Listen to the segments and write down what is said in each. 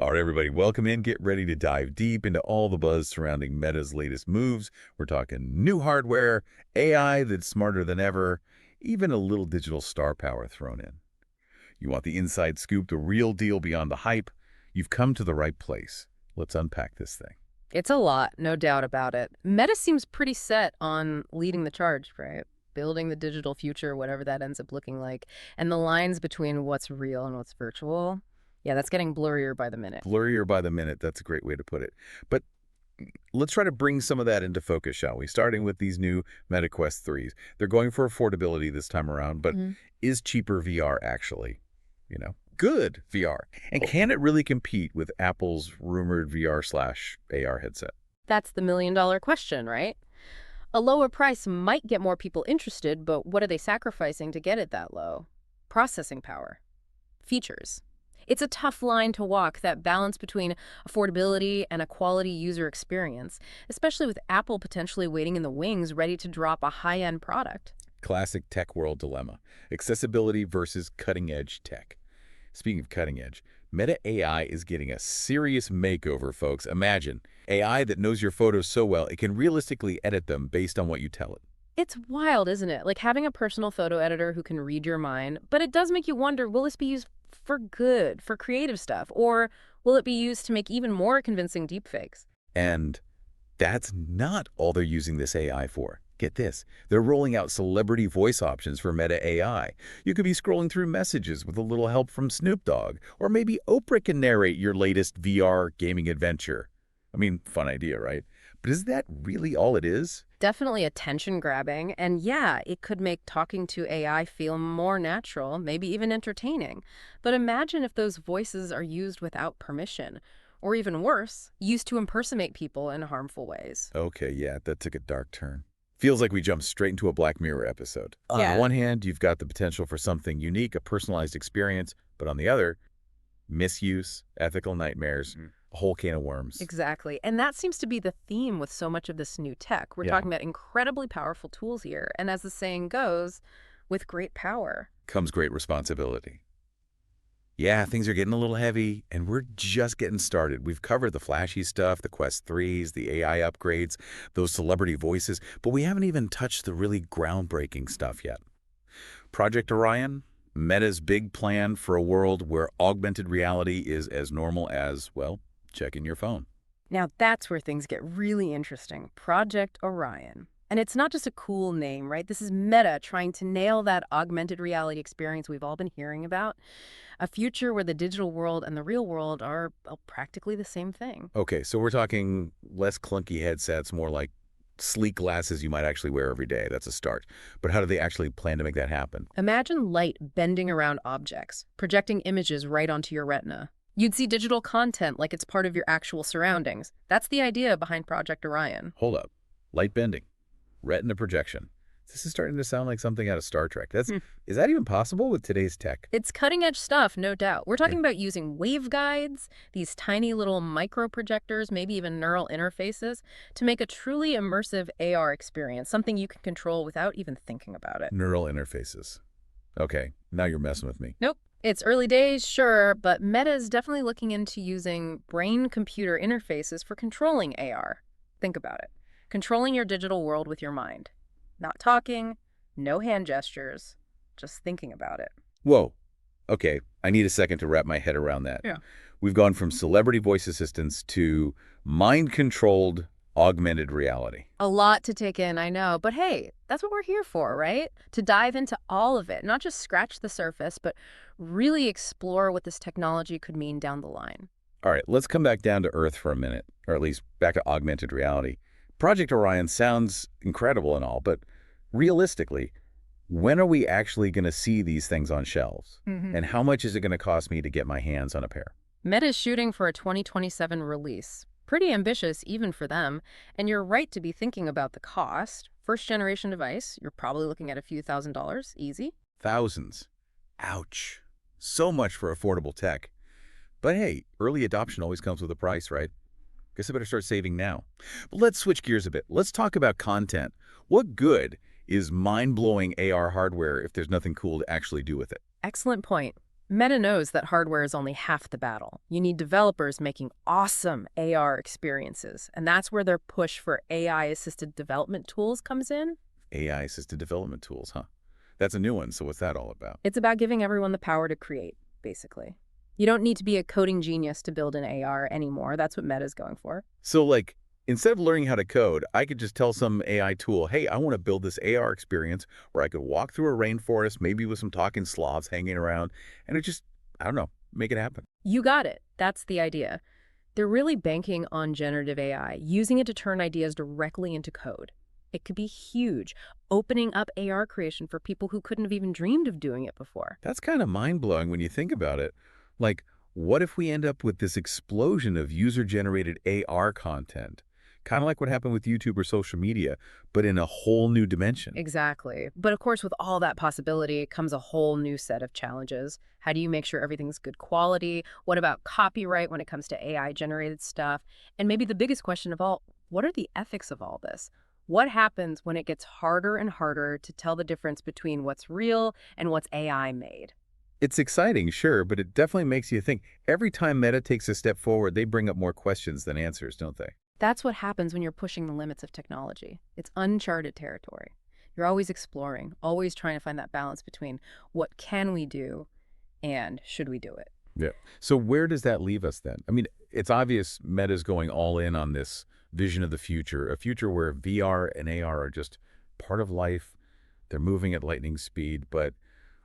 All right, everybody, welcome in. Get ready to dive deep into all the buzz surrounding Meta's latest moves. We're talking new hardware, AI that's smarter than ever, even a little digital star power thrown in. You want the inside scoop, the real deal beyond the hype? You've come to the right place. Let's unpack this thing. It's a lot, no doubt about it. Meta seems pretty set on leading the charge, right? Building the digital future, whatever that ends up looking like. And the lines between what's real and what's virtual, yeah, that's getting blurrier by the minute. Blurrier by the minute, that's a great way to put it. But let's try to bring some of that into focus, shall we? Starting with these new Meta Quest 3s. They're going for affordability this time around, but is cheaper VR actually, good VR? And can it really compete with Apple's rumored VR/AR headset? That's the million-dollar question, right? A lower price might get more people interested, but what are they sacrificing to get it that low? Processing power. Features. It's a tough line to walk, that balance between affordability and a quality user experience, especially with Apple potentially waiting in the wings, ready to drop a high-end product. Classic tech world dilemma. Accessibility versus cutting-edge tech. Speaking of cutting edge, Meta AI is getting a serious makeover, folks. Imagine AI that knows your photos so well it can realistically edit them based on what you tell it. It's wild, isn't it? Like having a personal photo editor who can read your mind, but it does make you wonder, will this be used for good, for creative stuff, or will it be used to make even more convincing deepfakes? And that's not all they're using this AI for. Get this, they're rolling out celebrity voice options for Meta AI. You could be scrolling through messages with a little help from Snoop Dogg, or maybe Oprah can narrate your latest VR gaming adventure. I mean, fun idea, right? But is that really all it is? Definitely attention-grabbing, and yeah, it could make talking to AI feel more natural, maybe even entertaining. But imagine if those voices are used without permission, or even worse, used to impersonate people in harmful ways. Okay, yeah, that took a dark turn. Feels like we jumped straight into a Black Mirror episode. On Yeah. the one hand, you've got the potential for something unique, a personalized experience, but on the other, misuse, ethical nightmares, a whole can of worms. Exactly. And that seems to be the theme with so much of this new tech. We're Yeah. talking about incredibly powerful tools here. And as the saying goes, with great power. Comes great responsibility. Yeah, things are getting a little heavy, and we're just getting started. We've covered the flashy stuff, the Quest 3s, the AI upgrades, those celebrity voices, but we haven't even touched the really groundbreaking stuff yet. Project Orion, Meta's big plan for a world where augmented reality is as normal as, well, checking your phone. Now that's where things get really interesting. Project Orion. And it's not just a cool name, right? This is Meta trying to nail that augmented reality experience we've all been hearing about. A future where the digital world and the real world are practically the same thing. Okay, so we're talking less clunky headsets, more like sleek glasses you might actually wear every day. That's a start. But how do they actually plan to make that happen? Imagine light bending around objects, projecting images right onto your retina. You'd see digital content like it's part of your actual surroundings. That's the idea behind Project Orion. Hold up. Light bending. Retina projection. This is starting to sound like something out of Star Trek. Is that even possible with today's tech? It's cutting-edge stuff, no doubt. We're talking about using waveguides, these tiny little micro-projectors, maybe even neural interfaces, to make a truly immersive AR experience, something you can control without even thinking about it. Neural interfaces. Okay, now you're messing with me. Nope. It's early days, sure, but Meta is definitely looking into using brain-computer interfaces for controlling AR. Think about it. Controlling your digital world with your mind. Not talking, no hand gestures, just thinking about it. Whoa. Okay, I need a second to wrap my head around that. Yeah. We've gone from celebrity voice assistants to mind-controlled augmented reality. A lot to take in, I know, but hey, that's what we're here for, right? To dive into all of it, not just scratch the surface, but really explore what this technology could mean down the line. All right, let's come back down to earth for a minute, or at least back to augmented reality. Project Orion sounds incredible and all, but realistically, when are we actually going to see these things on shelves? And how much is it going to cost me to get my hands on a pair? Meta's shooting for a 2027 release. Pretty ambitious even for them, and you're right to be thinking about the cost. First generation device, you're probably looking at a few $1,000s, easy. Thousands. Ouch. So much for affordable tech. But hey, early adoption always comes with a price, right? Guess I better start saving now. But let's switch gears a bit. Let's talk about content. What good is mind-blowing AR hardware if there's nothing cool to actually do with it? Excellent point. Meta knows that hardware is only half the battle. You need developers making awesome AR experiences, and that's where their push for AI-assisted development tools comes in. AI-assisted development tools, huh? That's a new one, so what's that all about? It's about giving everyone the power to create, basically. You don't need to be a coding genius to build an AR anymore. That's what Meta's going for. So, like, instead of learning how to code, I could just tell some AI tool, hey, I want to build this AR experience where I could walk through a rainforest, maybe with some talking sloths hanging around, and it just, I don't know, make it happen. You got it. That's the idea. They're really banking on generative AI, using it to turn ideas directly into code. It could be huge, opening up AR creation for people who couldn't have even dreamed of doing it before. That's kind of mind-blowing when you think about it. Like, what if we end up with this explosion of user-generated AR content? Kind of like what happened with YouTube or social media, but in a whole new dimension. Exactly. But of course, with all that possibility comes a whole new set of challenges. How do you make sure everything's good quality? What about copyright when it comes to AI-generated stuff? And maybe the biggest question of all, what are the ethics of all this? What happens when it gets harder and harder to tell the difference between what's real and what's AI made? It's exciting, sure, but it definitely makes you think. Every time Meta takes a step forward, they bring up more questions than answers, don't they? That's what happens when you're pushing the limits of technology. It's uncharted territory. You're always exploring, always trying to find that balance between what can we do and should we do it. Yeah. So where does that leave us then? I mean, it's obvious Meta's going all in on this vision of the future, a future where VR and AR are just part of life. They're moving at lightning speed, but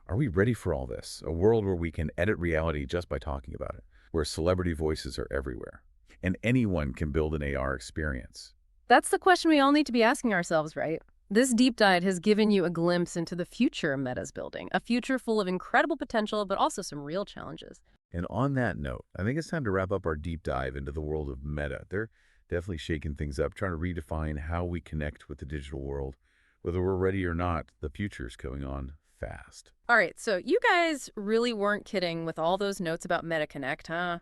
are we ready for all this? A world where we can edit reality just by talking about it, where celebrity voices are everywhere, and anyone can build an AR experience. That's the question we all need to be asking ourselves, right? This deep dive has given you a glimpse into the future Meta's building, a future full of incredible potential, but also some real challenges. And on that note, I think it's time to wrap up our deep dive into the world of Meta. They're definitely shaking things up, trying to redefine how we connect with the digital world. Whether we're ready or not, the future's going on fast. All right, so you guys really weren't kidding with all those notes about MetaConnect, huh?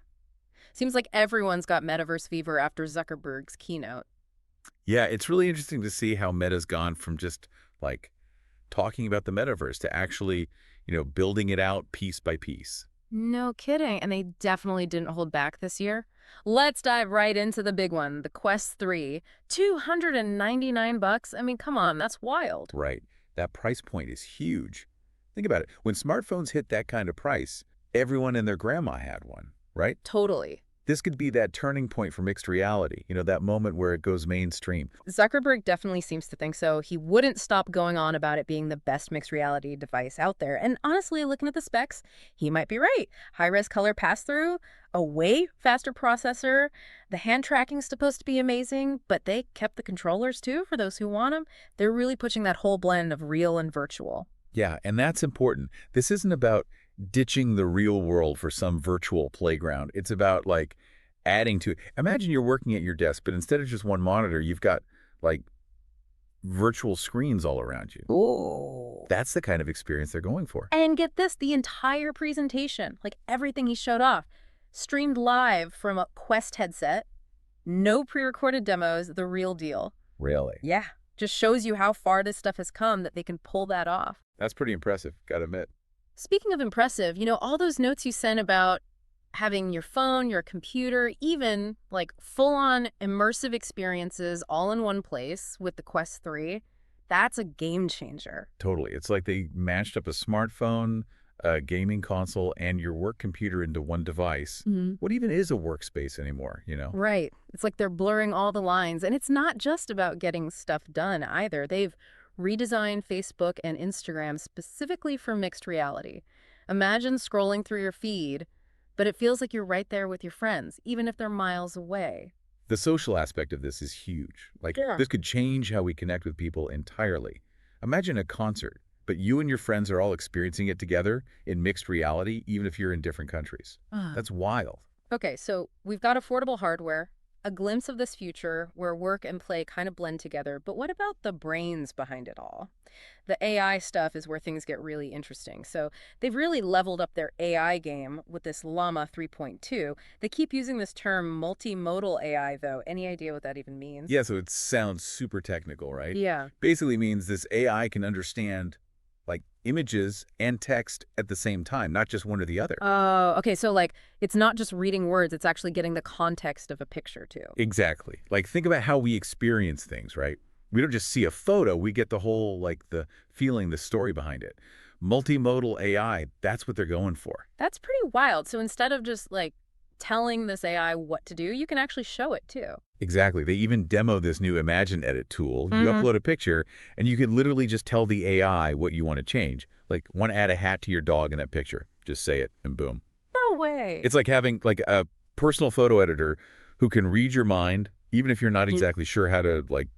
Seems like everyone's got metaverse fever after Zuckerberg's keynote. Yeah, it's really interesting to see how Meta's gone from just like talking about the metaverse to actually, building it out piece by piece. No kidding, and they definitely didn't hold back this year. Let's dive right into the big one, the Quest 3. $299. I mean, come on, that's wild. Right. That price point is huge. Think about it. When smartphones hit that kind of price, everyone and their grandma had one, right? Totally. This could be that turning point for mixed reality, that moment where it goes mainstream. Zuckerberg definitely seems to think so. He wouldn't stop going on about it being the best mixed reality device out there. And honestly, looking at the specs, he might be right. High-res color pass-through, a way faster processor, the hand tracking's supposed to be amazing, but they kept the controllers too for those who want them. They're really pushing that whole blend of real and virtual. Yeah, and that's important. This isn't about ditching the real world for some virtual playground. It's about like adding to it. Imagine you're working at your desk, but instead of just one monitor, you've got like virtual screens all around you. Ooh. That's the kind of experience they're going for. And get this, the entire presentation, like everything he showed off, streamed live from a Quest headset, no pre-recorded demos, the real deal. Really? Yeah, just shows you how far this stuff has come that they can pull that off. That's pretty impressive, gotta admit. Speaking of impressive, all those notes you sent about having your phone, your computer, even like full-on immersive experiences all in one place with the Quest 3, that's a game changer. Totally. It's like they mashed up a smartphone, a gaming console, and your work computer into one device. What even is a workspace anymore? Right. It's like they're blurring all the lines. And it's not just about getting stuff done either. They've redesigned Facebook and Instagram specifically for mixed reality. Imagine scrolling through your feed, but it feels like you're right there with your friends, even if they're miles away. The social aspect of this is huge. Like, Yeah. this could change how we connect with people entirely. Imagine a concert, but you and your friends are all experiencing it together in mixed reality, even if you're in different countries. That's wild. Okay, so we've got affordable hardware, a glimpse of this future where work and play kind of blend together, but what about the brains behind it all? The AI stuff is where things get really interesting. So they've really leveled up their AI game with this Llama 3.2. They keep using this term multimodal AI, though. Any idea what that even means? Yeah, so it sounds super technical, right? Yeah. Basically means this AI can understand like images and text at the same time, not just one or the other. Oh, okay. So like it's not just reading words, it's actually getting the context of a picture too. Exactly. Like think about how we experience things, right? We don't just see a photo, we get the whole, like the feeling, the story behind it. Multimodal AI, that's what they're going for. That's pretty wild. So instead of just like telling this AI what to do, you can actually show it too. Exactly. They even demo this new Imagine Edit tool. You Hmm. upload a picture, and you can literally just tell the AI what you want to change. Like, want to add a hat to your dog in that picture. Just say it, and boom. No way. It's like having like a personal photo editor who can read your mind, even if you're not Mm. exactly sure how to like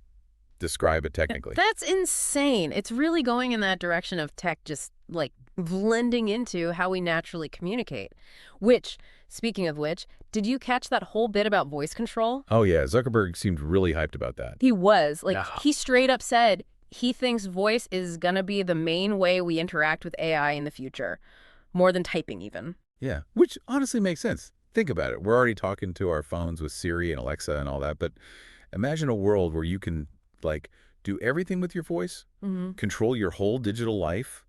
describe it technically. That's insane. It's really going in that direction of tech just like blending into how we naturally communicate. Which, speaking of which, did you catch that whole bit about voice control? Oh yeah, Zuckerberg seemed really hyped about that. He was. Like, Yeah. he straight up said he thinks voice is going to be the main way we interact with AI in the future, more than typing even. Yeah, which honestly makes sense. Think about it. We're already talking to our phones with Siri and Alexa and all that, but imagine a world where you can like do everything with your voice, Hmm. control your whole digital life,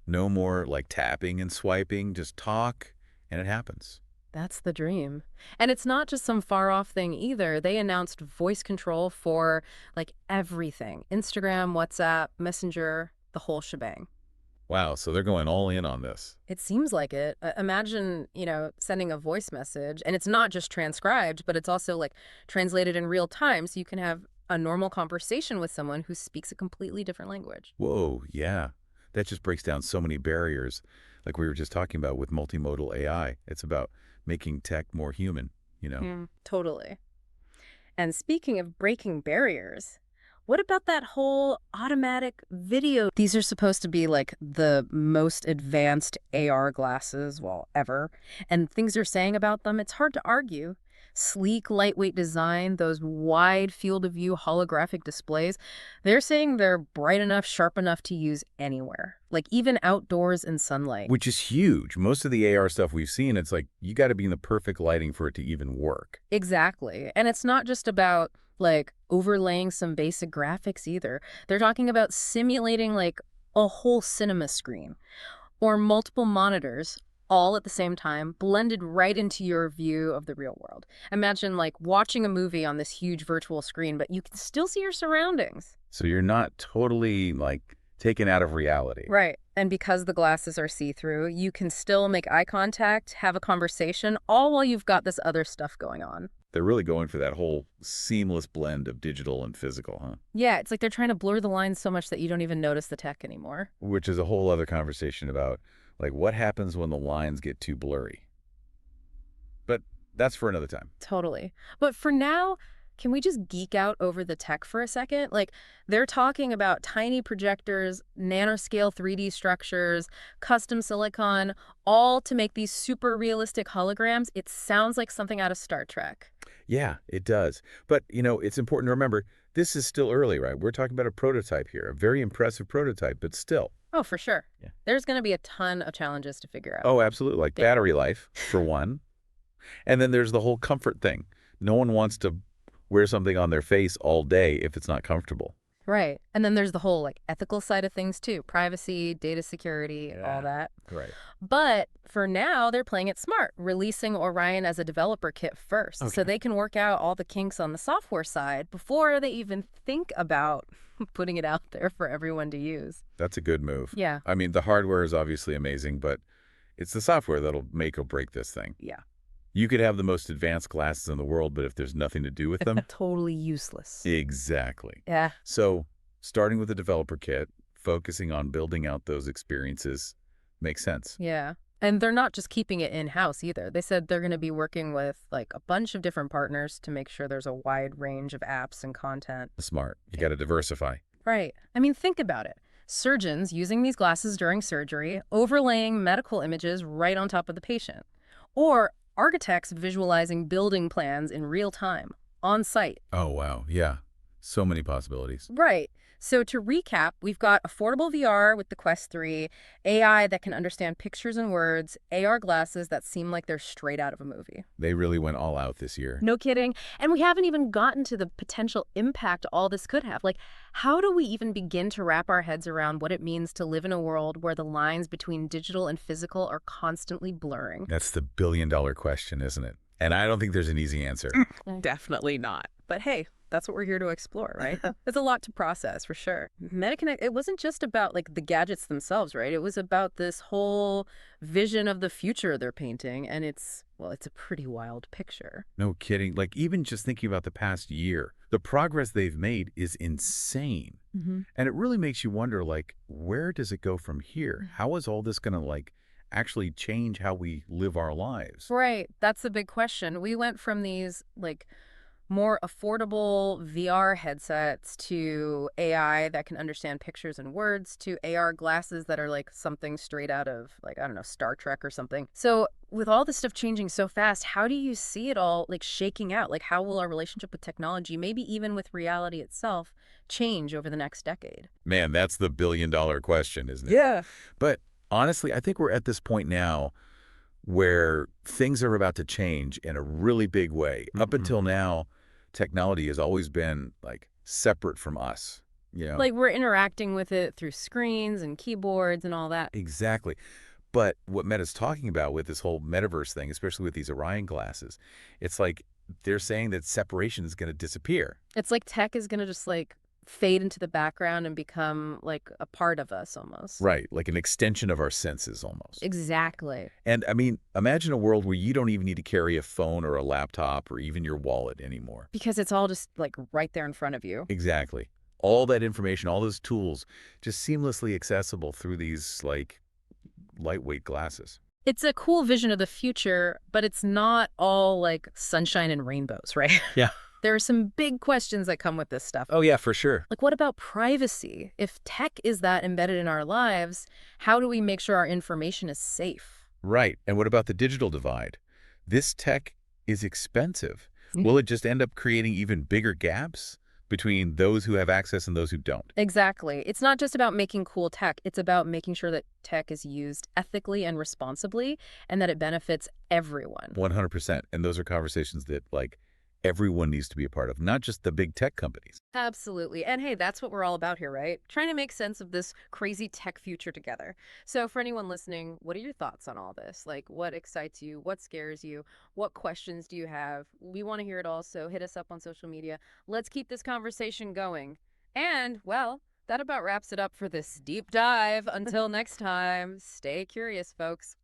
no more like tapping and swiping, just talk and it happens. That's the dream. And it's not just some far off thing either. They announced voice control for like everything: Instagram, WhatsApp, Messenger, the whole shebang. Wow, so they're going all in on this. It seems like it. Imagine, sending a voice message and it's not just transcribed, but it's also like translated in real time so you can have a normal conversation with someone who speaks a completely different language. Whoa, yeah. That just breaks down so many barriers like we were just talking about with multimodal AI. It's about making tech more human, you know? Mm, totally. And speaking of breaking barriers, what about that whole automatic video? These are supposed to be like the most advanced AR glasses, well, ever. And things they're saying about them, it's hard to argue. Sleek, lightweight design, those wide field of view holographic displays. They're saying they're bright enough, sharp enough to use anywhere, like even outdoors in sunlight. Which is huge. Most of the AR stuff we've seen, it's like you got to be in the perfect lighting for it to even work. Exactly. And it's not just about like overlaying some basic graphics either. They're talking about simulating like a whole cinema screen or multiple monitors all at the same time, blended right into your view of the real world. Imagine like watching a movie on this huge virtual screen, but you can still see your surroundings. So you're not totally like taken out of reality. Right. And because the glasses are see-through, you can still make eye contact, have a conversation, all while you've got this other stuff going on. They're really going for that whole seamless blend of digital and physical, huh? Yeah, it's like they're trying to blur the lines so much that you don't even notice the tech anymore. Which is a whole other conversation about like what happens when the lines get too blurry. But that's for another time. Totally. But for now, can we just geek out over the tech for a second? Like, they're talking about tiny projectors, nanoscale 3D structures, custom silicon, all to make these super realistic holograms. It sounds like something out of Star Trek. Yeah, it does. But, it's important to remember this is still early, right? We're talking about a prototype here, a very impressive prototype, but still. Oh, for sure. Yeah. There's going to be a ton of challenges to figure out. Oh, absolutely. Like Yeah. battery life, for one. And then there's the whole comfort thing. No one wants to wear something on their face all day if it's not comfortable. Right. And then there's the whole like ethical side of things too: privacy, data security, all that. Right. But for now, they're playing it smart, releasing Orion as a developer kit first, so Okay. they can work out all the kinks on the software side before they even think about putting it out there for everyone to use. That's a good move. Yeah. I mean, the hardware is obviously amazing, but it's the software that'll make or break this thing. Yeah. You could have the most advanced glasses in the world, but if there's nothing to do with them, Totally useless. exactly. Yeah. So starting with the developer kit, focusing on building out those experiences makes sense. Yeah. And they're not just keeping it in-house either. They said they're going to be working with like a bunch of different partners to make sure there's a wide range of apps and content. Smart. You got to diversify. Right. I mean, think about it. Surgeons using these glasses during surgery, overlaying medical images right on top of the patient. Or architects visualizing building plans in real time, on site. Oh, wow. Yeah. So many possibilities. Right. So to recap, we've got affordable VR with the Quest 3, AI that can understand pictures and words, AR glasses that seem like they're straight out of a movie. They really went all out this year. No kidding. And we haven't even gotten to the potential impact all this could have. Like, how do we even begin to wrap our heads around what it means to live in a world where the lines between digital and physical are constantly blurring? That's the billion-dollar question, isn't it? And I don't think there's an easy answer. Definitely not. But hey, that's what we're here to explore, right? It's a lot to process, for sure. MetaConnect, it wasn't just about like the gadgets themselves, right? It was about this whole vision of the future they're painting, and it's a pretty wild picture. No kidding. Like, even just thinking about the past year, the progress they've made is insane. And it really makes you wonder, like, where does it go from here? How is all this going to, like, actually change how we live our lives? Right. That's the big question. We went from these like more affordable VR headsets to AI that can understand pictures and words to AR glasses that are like something straight out of like, I don't know, Star Trek or something. So with all this stuff changing so fast, how do you see it all like shaking out? Like how will our relationship with technology, maybe even with reality itself, change over the next decade? Man, that's the billion-dollar question, isn't it? Yeah. But honestly, I think we're at this point now where things are about to change in a really big way. Up until now, technology has always been like separate from us, you know? Like we're interacting with it through screens and keyboards and all that. Exactly. But what Meta's talking about with this whole metaverse thing, especially with these Orion glasses, it's like they're saying that separation is going to disappear. It's like tech is going to just like fade into the background and become like a part of us almost. Right, like an extension of our senses almost. Exactly. And I mean, imagine a world where you don't even need to carry a phone or a laptop or even your wallet anymore. Because it's all just like right there in front of you. Exactly. All that information, all those tools, just seamlessly accessible through these like lightweight glasses. It's a cool vision of the future, but it's not all like sunshine and rainbows, right? Yeah. There are some big questions that come with this stuff. Oh yeah, for sure. Like, what about privacy? If tech is that embedded in our lives, how do we make sure our information is safe? Right. And what about the digital divide? This tech is expensive. Will it just end up creating even bigger gaps between those who have access and those who don't? Exactly. It's not just about making cool tech. It's about making sure that tech is used ethically and responsibly and that it benefits everyone. 100%. And those are conversations that like everyone needs to be a part of, not just the big tech companies. Absolutely. And hey, that's what we're all about here, right? Trying to make sense of this crazy tech future together. So for anyone listening, what are your thoughts on all this? Like, what excites you? What scares you? What questions do you have? We want to hear it all, so hit us up on social media. Let's keep this conversation going. And, well, that about wraps it up for this deep dive. Until next time, stay curious, folks.